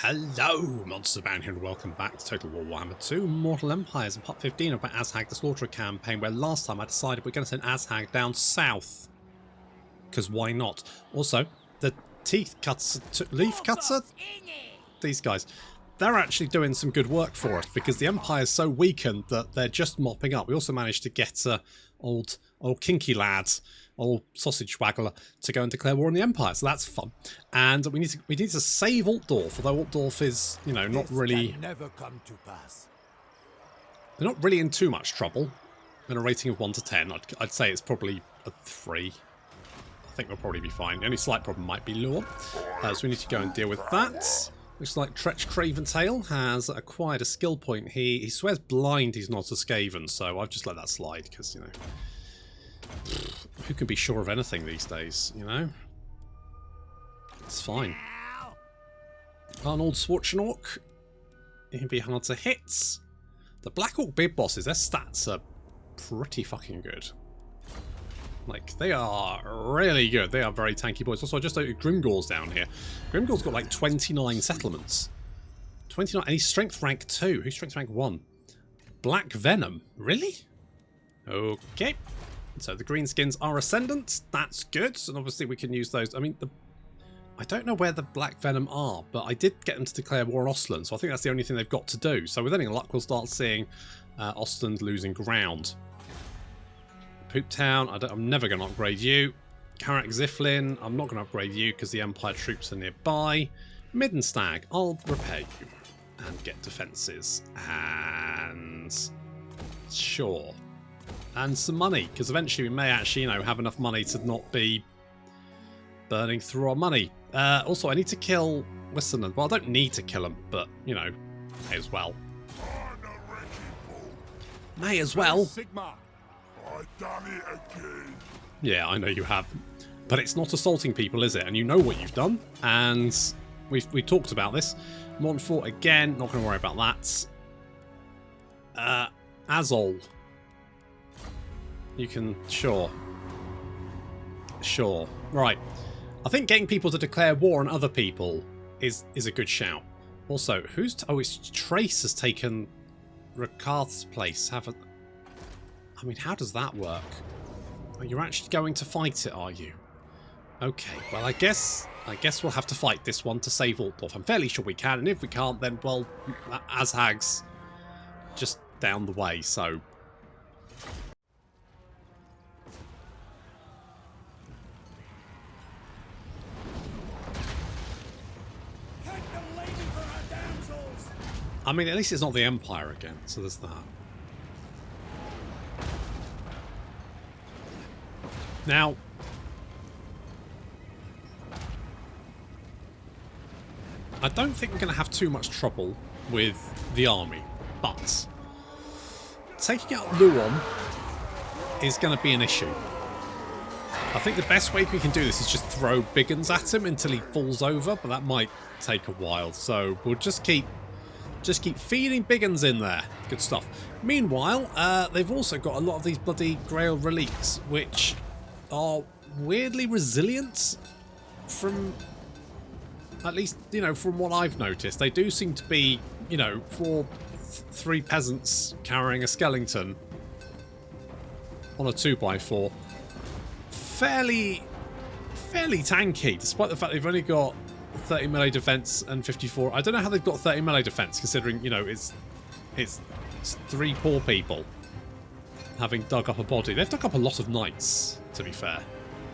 Hello, Monster Band here, and welcome back to Total War Warhammer 2 Mortal Empires and part 15 of my Azhag the Slaughterer Campaign, where last time I decided we're going to send Azhag down south. Because why not? Also, the leaf cutter, these guys, they're actually doing some good work for us because the Empire's so weakened that they're just mopping up. We also managed to get old kinky lad, old sausage waggler, to go and declare war on the Empire, so that's fun. And we need to save Altdorf, although Altdorf is, you know, not really. Never come to pass. They're not really in too much trouble. In a rating of 1 to 10, I'd say it's probably a 3. I think we'll probably be fine. The only slight problem might be lore, so we need to go and deal with that. Looks like Tretch Craventail has acquired a skill point. He swears blind he's not a Skaven, so I've just let that slide because, you know, who can be sure of anything these days, you know? It's fine. Arnold Schwarzenegger, he can be hard to hit. The Black Orc big bosses, their stats are pretty fucking good. Like, they are really good. They are very tanky boys. Also, I just noted Grimgor's down here. Grimgor's got like 29 settlements. 29, and he's strength rank 2. Who's strength rank 1? Black Venom. Really? Okay. So the Greenskins are ascendant. That's good. And obviously we can use those. I mean, I don't know where the Black Venom are, but I did get them to declare war on Ostland. So I think that's the only thing they've got to do. So with any luck, we'll start seeing Ostland losing ground. Poop Town, I'm never going to upgrade you. Karak Ziflin, I'm not going to upgrade you because the Empire troops are nearby. Middenstag, I'll repair you and get defences. And sure. And some money, because eventually we may actually, you know, have enough money to not be burning through our money. Also, I need to kill Wissanen. Well, I don't need to kill him, but, you know, may as well. May as well. Yeah, I know you have. But it's not assaulting people, is it? And you know what you've done. And we talked about this. Montfort again, not going to worry about that. Azhag. You can, sure. Sure. Right. I think getting people to declare war on other people is a good shout. Also, it's Trace has taken Rakarth's place, haven't... I mean, how does that work? Oh, you're actually going to fight it, are you? Okay, well, I guess we'll have to fight this one to save Altdorf. I'm fairly sure we can, and if we can't, then, well, Azhag's just down the way, so... I mean, at least it's not the Empire again, so there's that. Now, I don't think we're going to have too much trouble with the army, but taking out Luon is going to be an issue. I think the best way we can do this is just throw big guns at him until he falls over, but that might take a while, so we'll just keep feeding big guns in there. Good stuff. Meanwhile, they've also got a lot of these bloody Grail relics, which are weirdly resilient from, at least, you know, from what I've noticed. They do seem to be, you know, for 3 peasants carrying a skeleton on a 2x4, fairly tanky, despite the fact they've only got 30 melee defense and 54. I don't know how they've got 30 melee defense, considering, you know, it's 3 poor people having dug up a body. They've dug up a lot of knights, to be fair.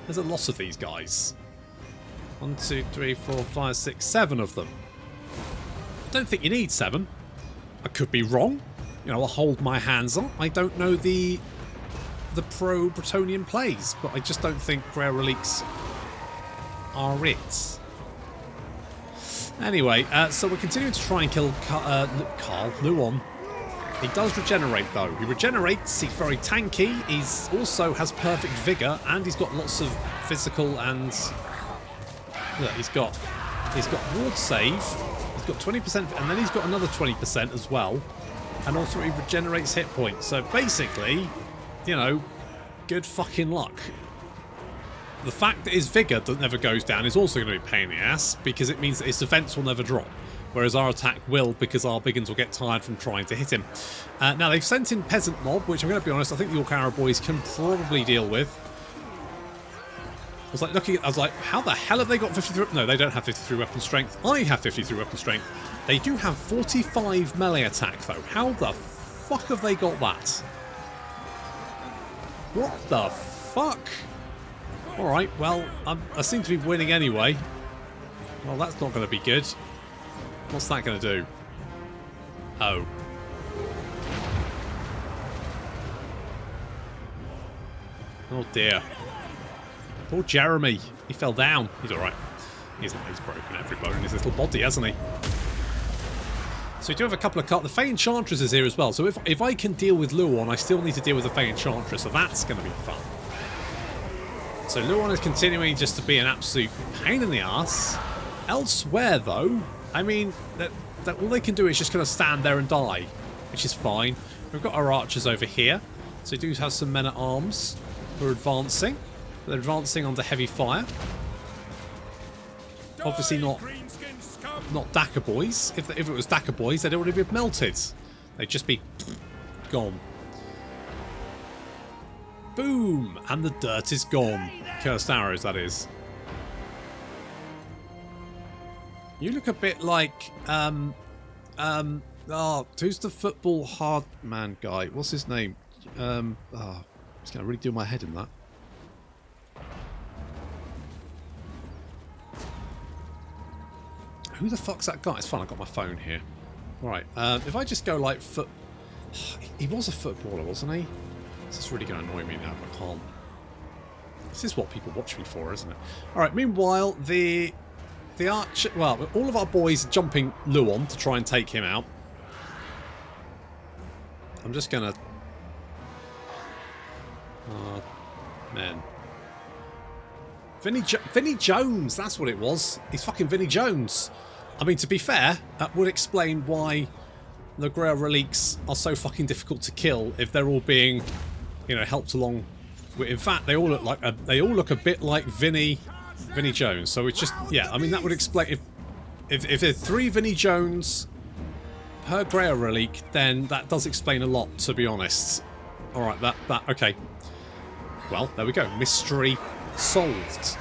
There's a lot of these guys. 1, 2, 3, 4, 5, 6, 7 of them. I don't think you need 7. I could be wrong. You know, I'll hold my hands up. I don't know the pro-Bretonnian plays, but I just don't think rare relics are it. Anyway, so we're continuing to try and kill Luon. He does regenerate, though. He regenerates, he's very tanky, he's also has perfect vigour, and he's got lots of physical and... Look, he's got ward save, he's got 20%, and then he's got another 20% as well. And also he regenerates hit points. So basically, you know, good fucking luck. The fact that his vigour never goes down is also going to be a pain in the ass, because it means that his defence will never drop. whereas our attack will, because our biggins will get tired from trying to hit him. Now, they've sent in Peasant Mob, which I'm going to be honest, I think the Orc Arrow boys can probably deal with. I was like looking at, I was like, how the hell have they got 53? No, they don't have 53 weapon strength. I have 53 weapon strength. They do have 45 melee attack, though. How the fuck have they got that? What the fuck? Alright, well, I seem to be winning anyway. Well, that's not going to be good. What's that going to do? Oh. Oh dear. Poor Jeremy. He fell down. He's alright. He's broken every bone in his little body, hasn't he? So we do have a couple of cards. The Fey Enchantress is here as well. So if I can deal with Luon, I still need to deal with the Fey Enchantress. So that's going to be fun. So Luon is continuing just to be an absolute pain in the ass. Elsewhere, though, I mean, that all they can do is just kind of stand there and die, which is fine. We've got our archers over here. So we do have some men-at-arms who are advancing. They're advancing onto heavy fire. Obviously not Dakka boys. If it was Dakka boys, they'd already be melted. They'd just be gone. Boom! And the dirt is gone. Cursed arrows, that is. You look a bit like who's the football hard man guy? What's his name? It's gonna really do my head in that. Who the fuck's that guy? It's fine, I've got my phone here. Alright, if I just go like foot... He was a footballer, wasn't he? This is really going to annoy me now if I can't. This is what people watch me for, isn't it? Alright, meanwhile, the archer... Well, all of our boys are jumping Luon to try and take him out. I'm just going to... Oh, man. Vinnie Jones, that's what it was. He's fucking Vinnie Jones. I mean, to be fair, that would explain why the Grail Reliques are so fucking difficult to kill if they're all being, you know, helped along. In fact, they all look a bit like Vinnie Jones. So it's just, yeah. I mean, that would explain if there's 3 Vinnie Jones per Grail Relique, then that does explain a lot, to be honest. All right, that okay. Well, there we go. Mystery solved.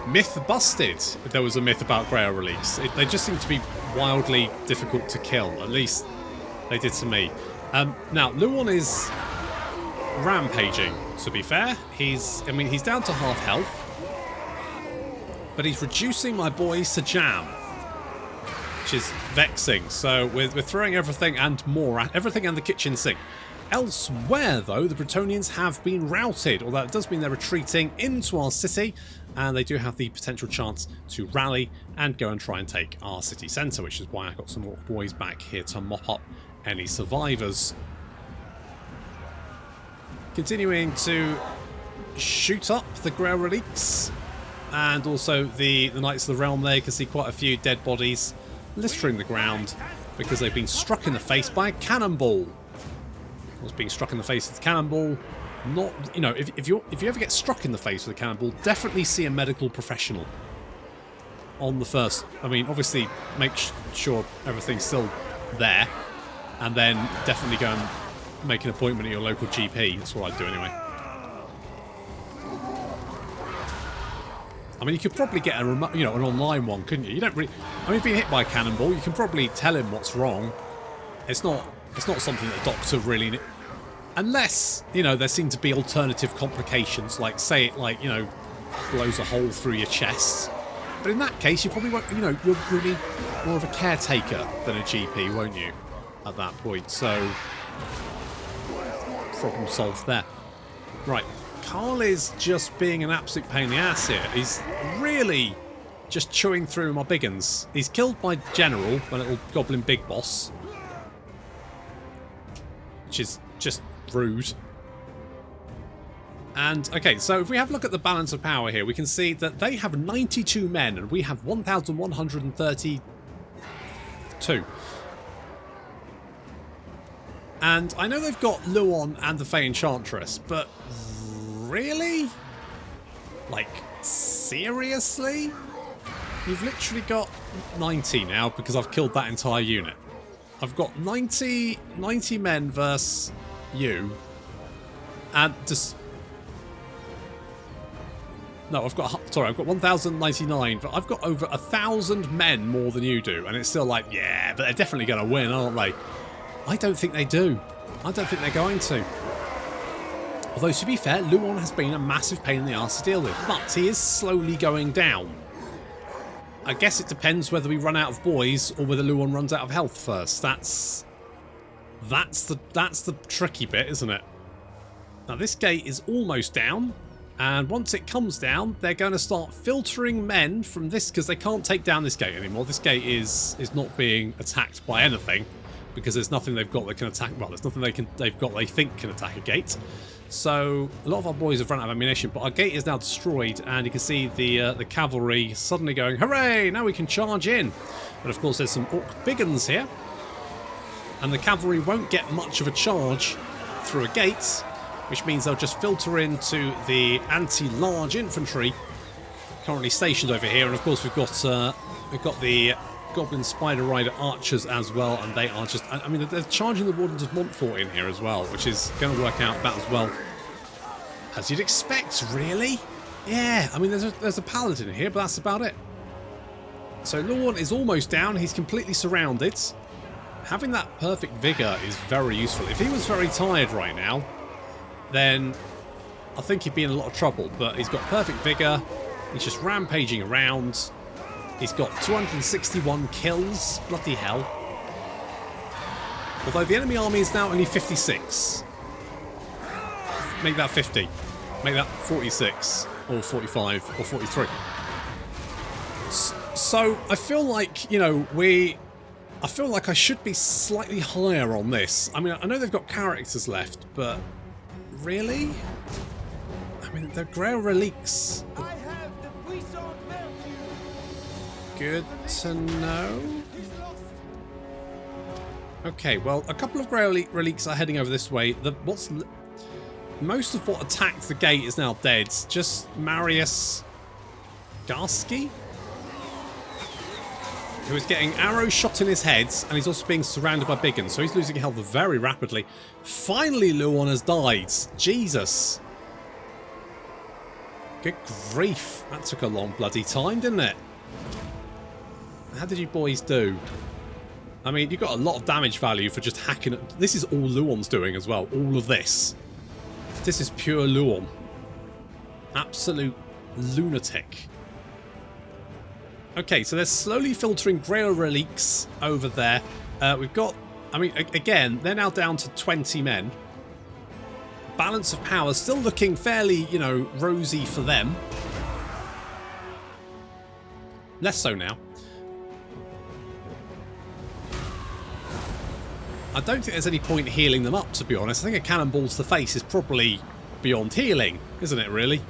Myth busted, if there was a myth about Grail Reliques. They just seem to be wildly difficult to kill. At least they did to me. Now, Luon is rampaging, to be fair. He's down to half health. But he's reducing my boys to jam. Which is vexing. So we're throwing everything and more at everything and the kitchen sink. Elsewhere, though, the Bretonnians have been routed, although it does mean they're retreating into our city, and they do have the potential chance to rally and go and try and take our city centre, which is why I got some more boys back here to mop up any survivors. Continuing to shoot up the Grail Reliques, and also the Knights of the Realm there. You can see quite a few dead bodies littering the ground because they've been struck in the face by a cannonball. Was being struck in the face with a cannonball. Not, you know, if you ever get struck in the face with a cannonball, definitely see a medical professional on the first. I mean, obviously make sure everything's still there, and then definitely go and make an appointment at your local GP. That's what I'd do anyway. I mean, you could probably get a remote, you know, an online one, couldn't you? You don't really. I mean, being hit by a cannonball, you can probably tell him what's wrong. It's not something that a doctor really... Unless, you know, there seem to be alternative complications, like, say it, like, you know, blows a hole through your chest. But in that case, you probably won't, you know, you'll really more of a caretaker than a GP, won't you, at that point? So, problem solved there. Right, Carl is just being an absolute pain in the ass here. He's really just chewing through my big uns. He's killed my general, my little goblin big boss. Which is just rude. And, okay, so if we have a look at the balance of power here, we can see that they have 92 men and we have 1,132. And I know they've got Luon and the Fey Enchantress, but really? Like, seriously? You've literally got 90 now because I've killed that entire unit. I've got 90 men versus you. And just... No, I've got 1,099, but I've got over 1,000 men more than you do. And it's still like, yeah, but they're definitely going to win, aren't they? I don't think they do. I don't think they're going to. Although, to be fair, Luon has been a massive pain in the arse to deal with. But he is slowly going down. I guess it depends whether we run out of boys or whether Luon runs out of health first. That's the tricky bit, isn't it? Now, this gate is almost down. And once it comes down, they're going to start filtering men from this, because they can't take down this gate anymore. This gate is not being attacked by anything, because there's nothing they've got that can attack. Well, there's nothing they've got they think can attack a gate. So a lot of our boys have run out of ammunition, but our gate is now destroyed, and you can see the cavalry suddenly going, hooray! Now we can charge in. But of course, there's some orc biggins here, and the cavalry won't get much of a charge through a gate, which means they'll just filter into the anti-large infantry currently stationed over here. And of course we've got the Goblin Spider Rider archers as well, and they are just... I mean, they're charging the Wardens of Montfort in here as well, which is going to work out about as well as you'd expect, really. Yeah, I mean, there's a paladin here, but that's about it. So Lorne is almost down. He's completely surrounded. Having that perfect vigour is very useful. If he was very tired right now, then I think he'd be in a lot of trouble. But he's got perfect vigour. He's just rampaging around. He's got 261 kills. Bloody hell. Although the enemy army is now only 56. Make that 50. Make that 46. Or 45. Or 43. So I feel like, you know, I feel like I should be slightly higher on this. I mean, I know they've got characters left, but... Really? I mean, the Grail Reliques. Good to know. Okay, well, a couple of Grail Reliques are heading over this way. Most of what attacked the gate is now dead. Just Marius Garski, who is getting arrows shot in his head, and he's also being surrounded by Biggins, so he's losing health very rapidly. Finally, Luon has died. Jesus. Good grief. That took a long bloody time, didn't it? How did you boys do? I mean, you got a lot of damage value for just hacking it. This is all Luon's doing as well. All of this. This is pure Luon. Absolute lunatic. Okay, so they're slowly filtering Grail Reliques over there. We've got... I mean, again, they're now down to 20 men. Balance of power still looking fairly, you know, rosy for them. Less so now. I don't think there's any point healing them up, to be honest. I think a cannonball to the face is probably beyond healing, isn't it, really?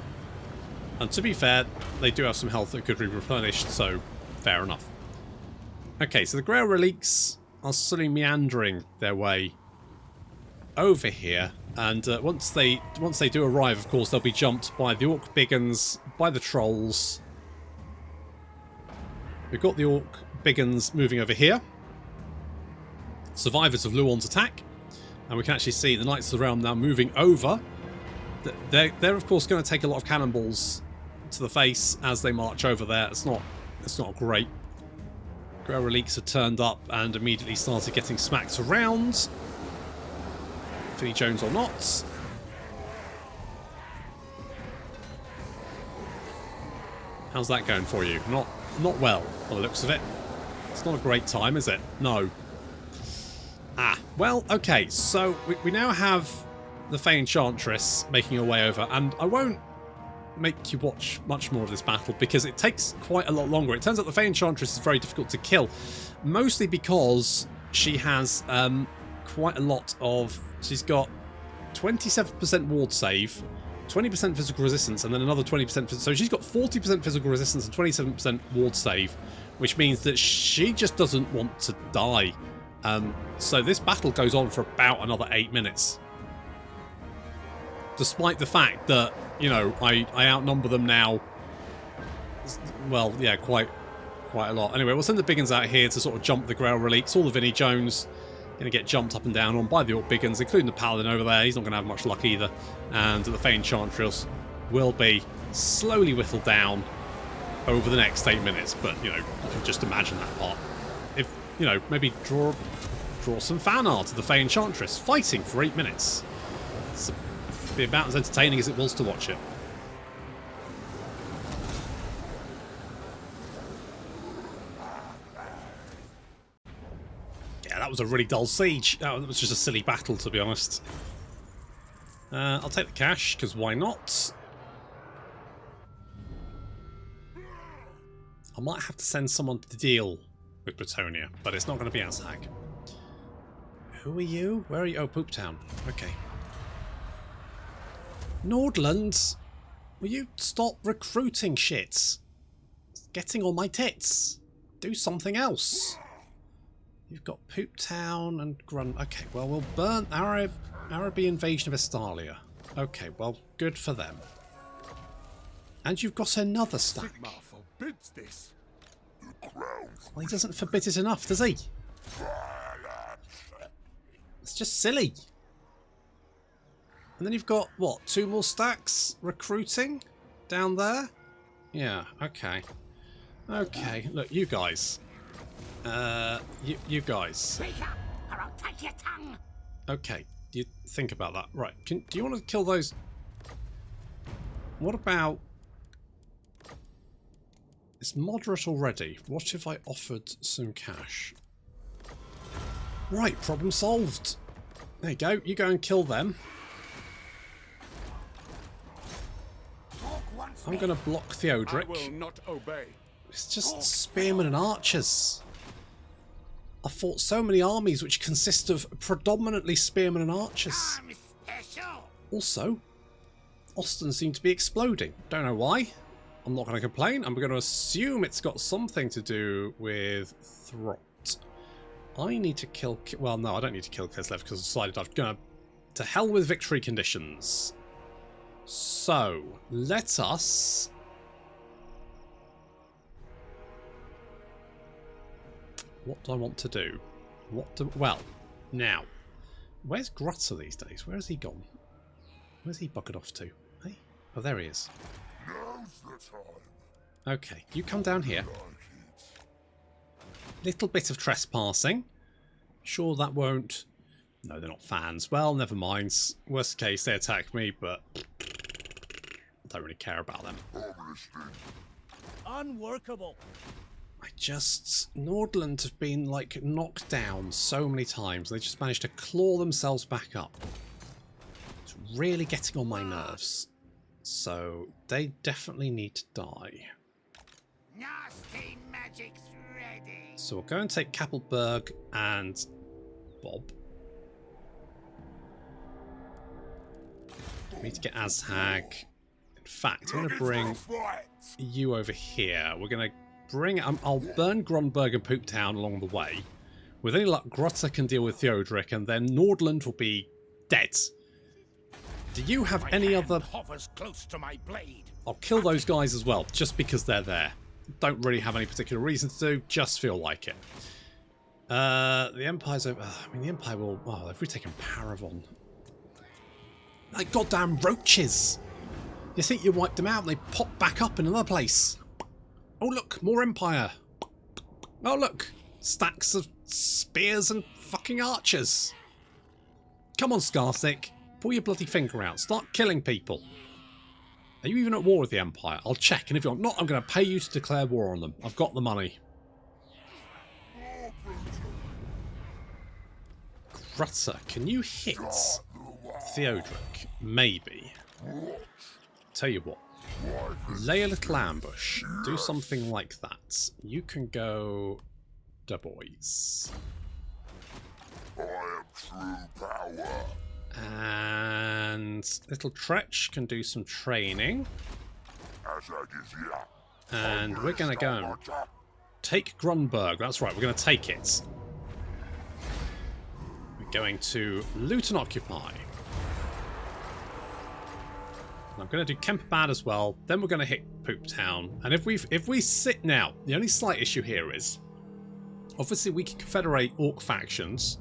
And to be fair, they do have some health that could be replenished, so fair enough. Okay, so the Grail Reliques are slowly meandering their way over here, and once they do arrive, of course, they'll be jumped by the Orc Biggins, by the Trolls. We've got the Orc Biggins moving over here. Survivors of Luon's attack, and we can actually see the Knights of the Realm now moving over. They're of course going to take a lot of cannonballs to the face as they march over there. It's not great. Grail Reliques have turned up and immediately started getting smacked around. Finny Jones or not. How's that going for you? Not well, by the looks of it. It's not a great time, is it? No. Ah, well, okay, so we now have the Fey Enchantress making her way over, and I won't make you watch much more of this battle because it takes quite a lot longer. It turns out the Fey Enchantress is very difficult to kill, mostly because she has quite a lot of... She's got 27% ward save, 20% physical resistance, and then another 20%... So she's got 40% physical resistance and 27% ward save, which means that she just doesn't want to die. So this battle goes on for about another 8 minutes. Despite the fact that, you know, I outnumber them now, well, yeah, quite quite a lot. Anyway, we'll send the big uns out here to sort of jump the Grail relics. All the Vinnie Jones going to get jumped up and down on by the Orc big uns, including the Paladin over there. He's not going to have much luck either. And the Fey Enchantress will be slowly whittled down over the next 8 minutes. But, you know, you can just imagine that part. If, you know, maybe draw some fan art of the Fey Enchantress fighting for 8 minutes. It'll be about as entertaining as it was to watch it. Yeah, that was a really dull siege. That was just a silly battle, to be honest. I'll take the cash, because why not? I might have to send someone to deal with Bretonia, but it's not going to be Azhag. Who are you? Where are you? Oh, Pooptown. Okay. Nordland, will you stop recruiting shit? It's getting on my tits. Do something else. You've got Pooptown and Grunt. Okay, well, we'll burn Araby invasion of Estalia. Okay, well, good for them. And you've got another stack. Well, he doesn't forbid it enough, does he? It's just silly. And then you've got, what, 2 more stacks recruiting down there? Yeah, okay. Okay, look, you guys. You guys. Okay, you think about that. Right, do you want to kill those? What about... It's moderate already. What if I offered some cash? Right, problem solved. There you go. You go and kill them. I'm going to block Theodoric. I will not obey. It's just spearmen and archers. I fought so many armies which consist of predominantly spearmen and archers. Also, Austin seemed to be exploding. Don't know why. I'm not going to complain. I'm going to assume it's got something to do with Throt. I need to kill... Well, no, I don't need to kill Kislev because I decided I'm going to hell with victory conditions. So, let us... What do I want to do? Well, now, where's Grutzer these days? Where has he gone? Where's he buggered off to? Hey? Oh, there he is. Okay, you come down here. Little bit of trespassing. Sure that won't... No, they're not fans. Well, never mind. Worst case, they attack me, but... I don't really care about them. Unworkable. Nordland have been, like, knocked down so many times. They just managed to claw themselves back up. It's really getting on my nerves. So, they definitely need to die. Nasty magic's ready. So we'll go and take Kappelberg and Bob. We need to get Azhag. In fact, I'm going to bring you over here. We're going to bring... I'll burn Grunberg and Pooptown along the way. With any luck, Grutzer can deal with Theodoric, and then Nordland will be dead. Do you have any other... Close to my blade. I'll kill those guys as well, just because they're there. Don't really have any particular reason to do, just feel like it. The Empire's over... I mean, the Empire will... Oh, they've retaken Paravon. Like goddamn roaches! You think you wiped them out and they pop back up in another place. Oh look, more Empire. Oh look, stacks of spears and fucking archers. Come on, Scarsick. Pull your bloody finger out. Start killing people. Are you even at war with the Empire? I'll check, and if you're not, I'm going to pay you to declare war on them. I've got the money. Grutzer, can you hit Theodoric? Maybe. Tell you what. Lay a little ambush. Do something like that. You can go... Du Bois. I am true power. And little Tretch can do some training. And we're going to go and take Grunberg. That's right, we're going to take it. We're going to loot and occupy. I'm going to do Kemperbad as well. Then we're going to hit Poop Town. And if we sit now, the only slight issue here is, obviously we can confederate orc factions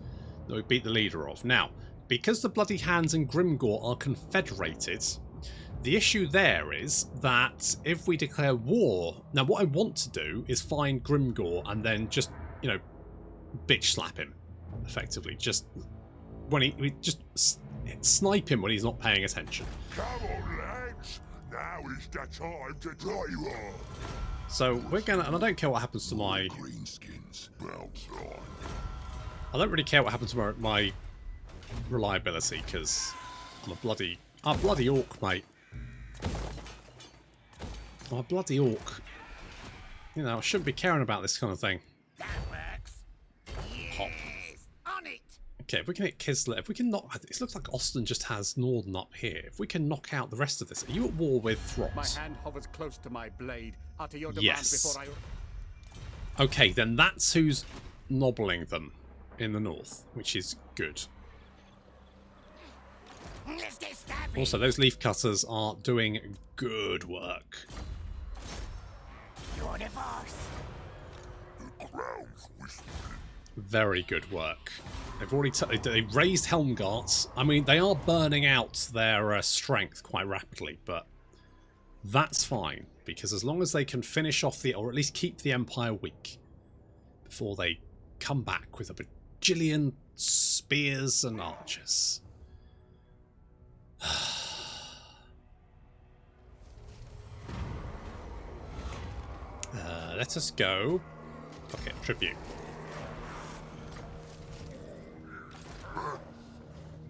that we beat the leader of. Now, because the Bloody Hands and Grimgore are confederated, the issue there is that if we declare war... Now, what I want to do is find Grimgore and then just, you know, bitch slap him, effectively. Just when we just snipe him when he's not paying attention. Come on, lads. Now is the time to try on. So we're gonna, and I don't care what happens to my Greenskins, bounce on. I don't really care what happens to my reliability, because I'm a bloody orc, mate. I'm a bloody orc. You know, I shouldn't be caring about this kind of thing. That works. Yes. Hop. On it. Okay, if we can hit Kislev, if we can knock... It looks like Austin just has Norden up here. If we can knock out the rest of this... Are you at war with Throt? My hand hovers close to my blade. Utter your demand Yes. before I... Okay, then that's who's nobbling them in the north, which is good. Let's get stabbing. Also, those leaf cutters are doing good work. You're the boss. The crown's whispering. Very good work. They've already they raised Helmgarts. I mean, they are burning out their strength quite rapidly, but that's fine, because as long as they can finish off the, or at least keep the Empire weak before they come back with a bajillion spears and archers. Let us go. Okay, tribute.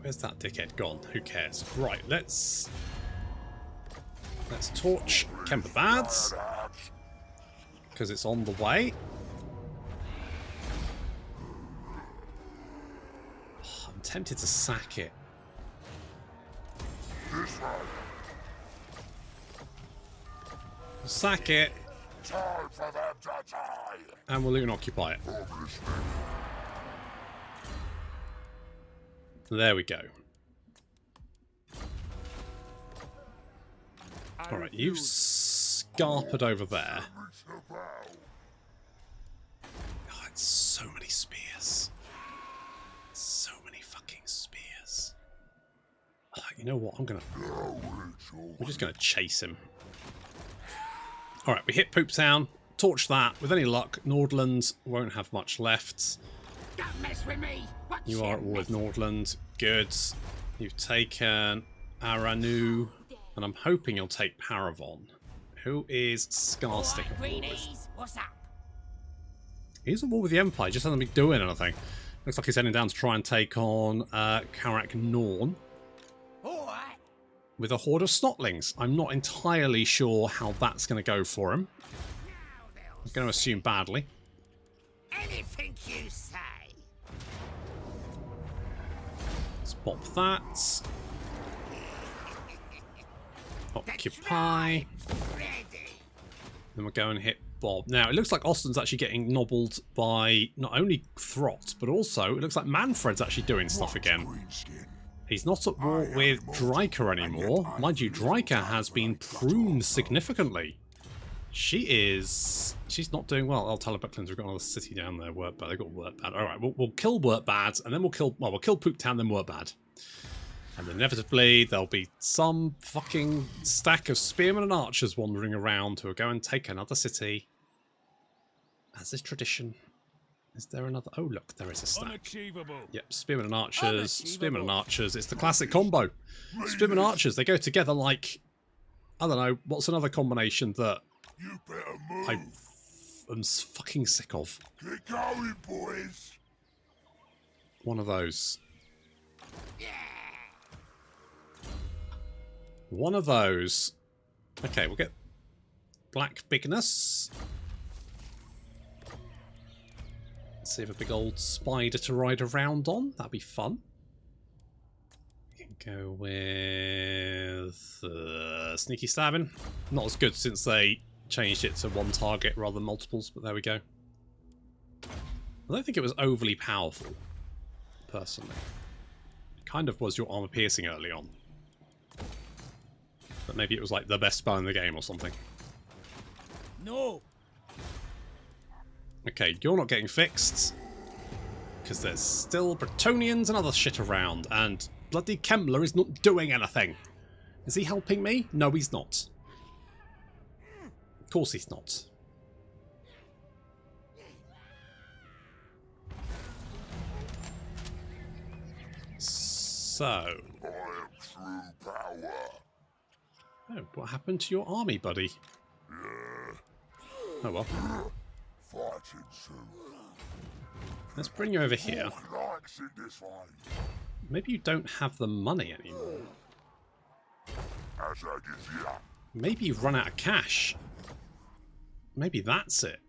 Where's that dickhead gone? Who cares? Right, let's torch Kemperbad's, because it's on the way. Oh, I'm tempted to sack it. Sack it, Time for them to die. and we'll even occupy it. There we go. Alright, you've scarpered over there. Oh, it's so many spears. So many fucking spears. Oh, you know what? We're just going to chase him. Alright, we hit Poop Town. Torch that. With any luck, Nordland won't have much left. Don't mess with me. Watch You are at war with Nordland. Good. You've taken Aranu. And I'm hoping you'll take Paravon. Who is Scarstick at war with? Greenies, what's up? He's at war with the Empire, just hasn't been doing anything. Looks like he's heading down to try and take on Karak Norn All right. with a horde of snotlings. I'm not entirely sure how that's going to go for him. Now they'll I'm going to assume badly. anything you say. Let's pop that. Occupy. Ready. Then we'll go and hit Bob. Now, it looks like Austin's actually getting nobbled by not only Throt, but also it looks like Manfred's actually doing stuff again. Greenskin. He's not at war with Dryka anymore. Mind you, Dryka has been pruned significantly. She's not doing well. Oh, Talabuklands, we've got another city down there. Workbad. They've got Workbad. Alright, we'll kill Workbad, and then we'll kill Poop Town, then Workbad. And inevitably, there'll be some fucking stack of spearmen and archers wandering around who will go and take another city. As is tradition. Is there another? Oh, look, there is a stack. Unachievable. Yep, spearmen and archers. Spearmen and archers. It's the classic combo. Spearmen and archers, they go together like... I don't know, what's another combination that You better move. I am fucking sick of? Get going, boys. One of those. One of those. Okay, we'll get Black Bigness. Let's see if a big old spider to ride around on. That'd be fun. We can go with Sneaky Stabbing. Not as good since they changed it to one target rather than multiples, but there we go. I don't think it was overly powerful, personally. It kind of was your armor piercing early on. But maybe it was like the best spell in the game or something. No. Okay, you're not getting fixed. Because there's still Bretonnians and other shit around. And bloody Kemmler is not doing anything. Is he helping me? No, he's not. Of course he's not. So... I am true power. Oh, what happened to your army, buddy? Yeah. Oh well. Fighting soon. Let's bring you over here. Volkn likes it this way. Maybe you don't have the money anymore. Azhag is here. Maybe you've run out of cash. Maybe that's it.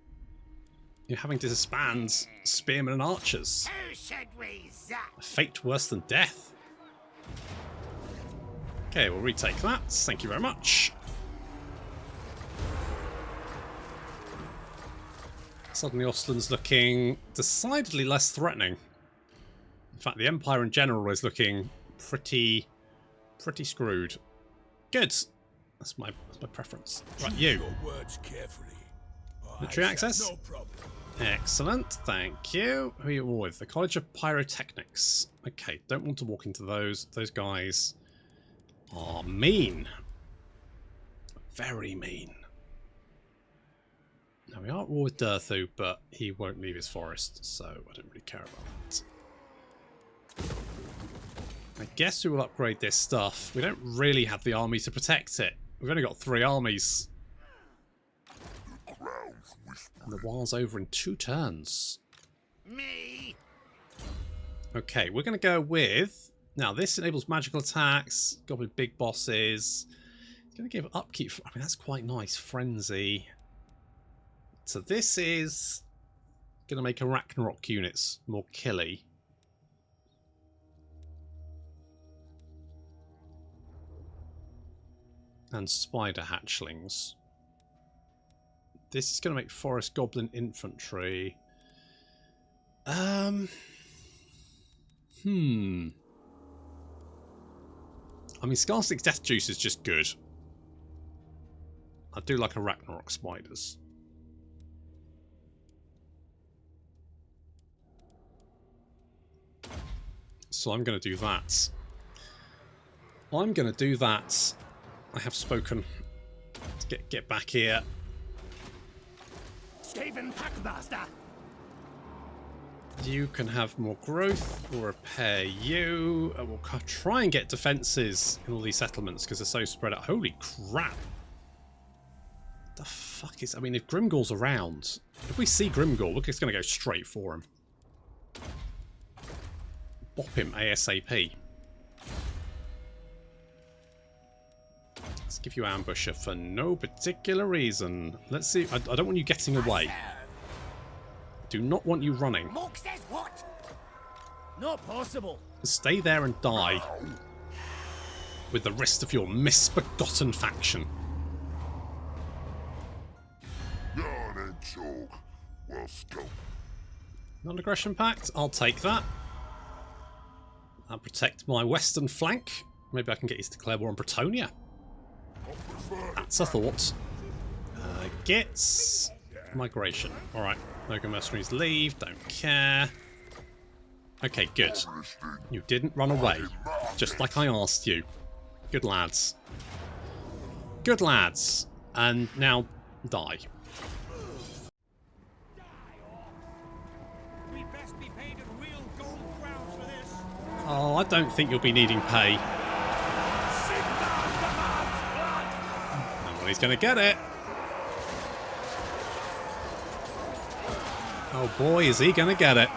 You're having to disband spearmen and archers. Who should we zap? A fate worse than death. Okay, we'll retake that. Thank you very much. Suddenly Ostland's looking decidedly less threatening. In fact, the Empire in general is looking pretty screwed. Good. That's my preference. Right, you. Your words carefully. Military access? No problem. Excellent, thank you. Who are you all with? The College of Pyrotechnics. Okay, don't want to walk into those. Those guys are mean. Very mean. Now, we are at war with Durthu, but he won't leave his forest, so I don't really care about that. I guess we will upgrade this stuff. We don't really have the army to protect it. We've only got 3 armies. And the war's over in 2 turns. Me. Okay, we're going to go with... Now, this enables magical attacks, Goblin big bosses. It's going to give upkeep... I mean, that's quite nice. Frenzy. So this is going to make Ragnarok units more killy. And spider hatchlings. This is going to make Forest Goblin infantry. I mean, Skarstik's Death Juice is just good. I do like a Ragnarok spiders. So I'm going to do that. I'm going to do that. I have spoken. Let's get back here. Stephen Packmaster. You can have more growth. We'll repair you. We'll try and get defences in all these settlements because they're so spread out. Holy crap. The fuck is... I mean, if Grimgor's around... If we see Grimgor, we're just going to go straight for him. Bop him ASAP. Let's give you ambusher for no particular reason. Let's see. I don't want you getting away. Do not want you running. Mork says what? Not possible. Stay there and die with the rest of your misbegotten faction. Yarn and talk. Well, scope. Non-aggression pact. I'll take that. I'll protect my western flank. Maybe I can get you to declare war on Bretonia. That's a thought. Gets migration. Alright. Logan mercenaries leave. Don't care. Okay, good. You didn't run away. Just like I asked you. Good lads. Good lads. And now die. We best be paid in real gold crowns for this. Oh, I don't think you'll be needing pay. Well, he's going to get it. Oh boy, is he going to get it.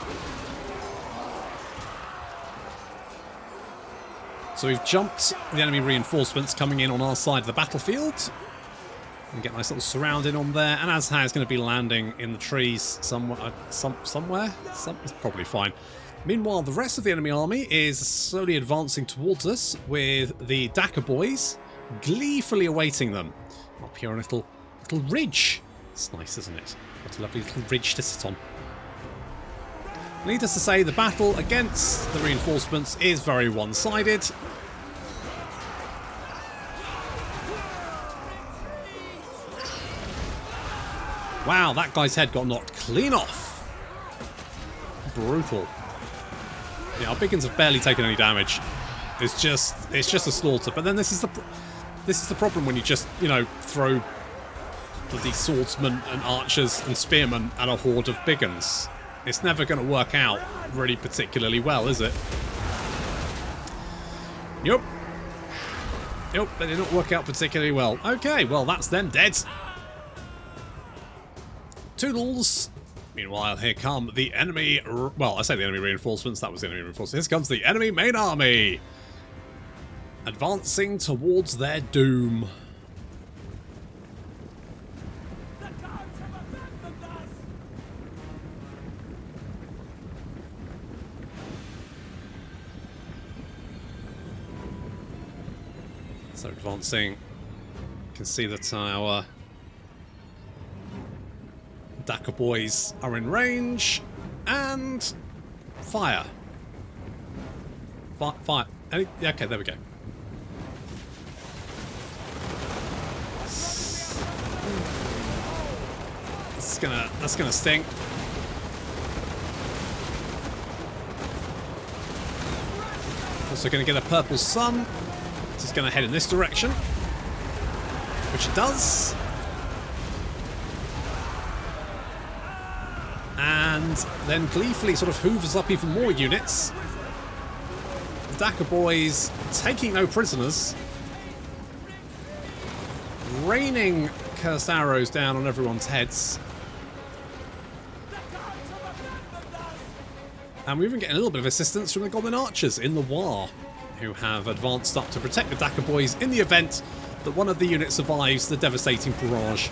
So we've jumped the enemy reinforcements coming in on our side of the battlefield. And get a nice little surrounding on there. And Azhag is going to be landing in the trees somewhere. It's probably fine. Meanwhile, the rest of the enemy army is slowly advancing towards us with the Dakar boys gleefully awaiting them. Up here on a little ridge. It's nice, isn't it? What a lovely little ridge to sit on. Needless to say, the battle against the reinforcements is very one-sided. Wow, that guy's head got knocked clean off. Brutal. Yeah, our Biggins have barely taken any damage. It's just a slaughter. But then this is the problem when you just, you know, throw bloody swordsmen and archers and spearmen at a horde of Biggins. It's never going to work out really particularly well, is it? Yup. Yup, they did not work out particularly well. Okay, well, that's them dead. Toodles. Meanwhile, here come the enemy... Well, I say the enemy reinforcements. That was the enemy reinforcements. Here comes the enemy main army. Advancing towards their doom. So advancing. You can see the tower. Daka boys are in range, and fire. Fire. Okay, there we go. That's gonna sting. Also gonna get a purple sun. It's gonna head in this direction, which it does. And then gleefully sort of hoovers up even more units. The Daka boys taking no prisoners. Raining cursed arrows down on everyone's heads. And we're even getting a little bit of assistance from the Goblin archers in the War, who have advanced up to protect the Daka boys in the event that one of the units survives the devastating barrage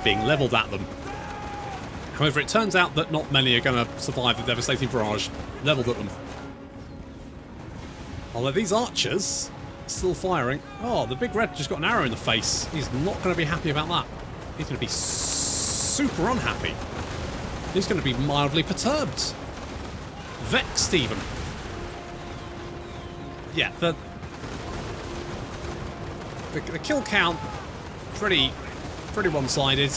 being levelled at them. However, it turns out that not many are going to survive the devastating barrage levelled at them. Although these archers are still firing. Oh, the big red just got an arrow in the face. He's not going to be happy about that. He's going to be super unhappy. He's going to be mildly perturbed. Vexed even. Yeah, the kill count, pretty one-sided.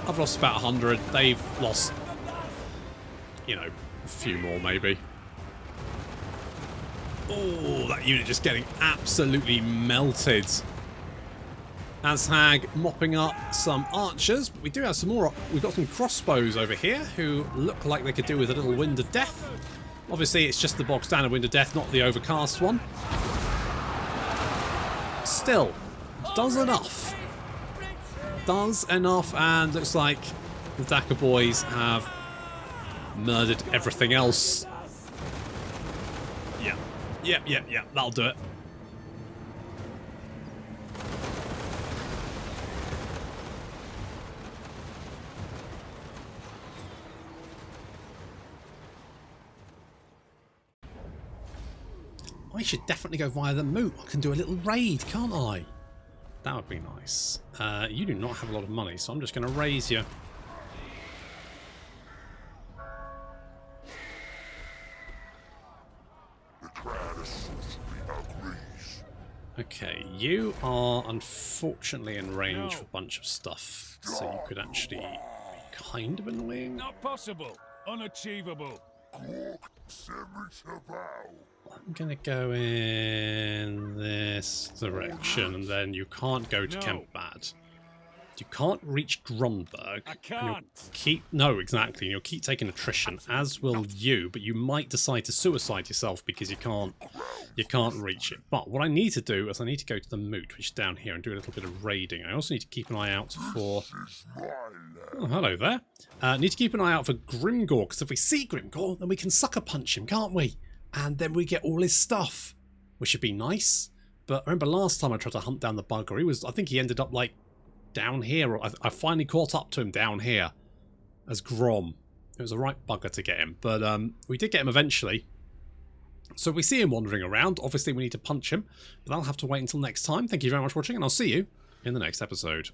I've lost about 100. They've lost, you know, a few more maybe. Oh, that unit just getting absolutely melted. Azhag mopping up some archers, but we do have some more. We've got some crossbows over here who look like they could do with a little Wind of Death. Obviously, it's just the bog standard Wind of Death, not the overcast one. Still, does enough. Does enough, and looks like the Daka boys have murdered everything else. Yeah, that'll do it. I should definitely go via the moot. I can do a little raid, can't I? That would be nice. You do not have a lot of money, so I'm just going to raise you. The crowd essentially agrees. Okay, you are unfortunately in range for a bunch of stuff, so you could actually be kind of annoying. Not possible. Unachievable. Send me to bow. I'm going to go in this direction, and then you can't go to No. Kempbad. You can't reach Grunberg. I and you'll can't. No, exactly. You'll keep taking attrition, as will you, but you might decide to suicide yourself because you can't reach it. But what I need to do is I need to go to the moot, which is down here, and do a little bit of raiding. I also need to keep an eye out for... Oh, hello there. Need to keep an eye out for Grimgor, because if we see Grimgor, then we can sucker punch him, can't we? And then we get all his stuff, which would be nice. But I remember last time I tried to hunt down the bugger, I think he ended up like down here. Or I finally caught up to him down here as Grom. It was the right bugger to get him, but we did get him eventually. So if we see him wandering around, obviously we need to punch him, but that'll have to wait until next time. Thank you very much for watching, and I'll see you in the next episode.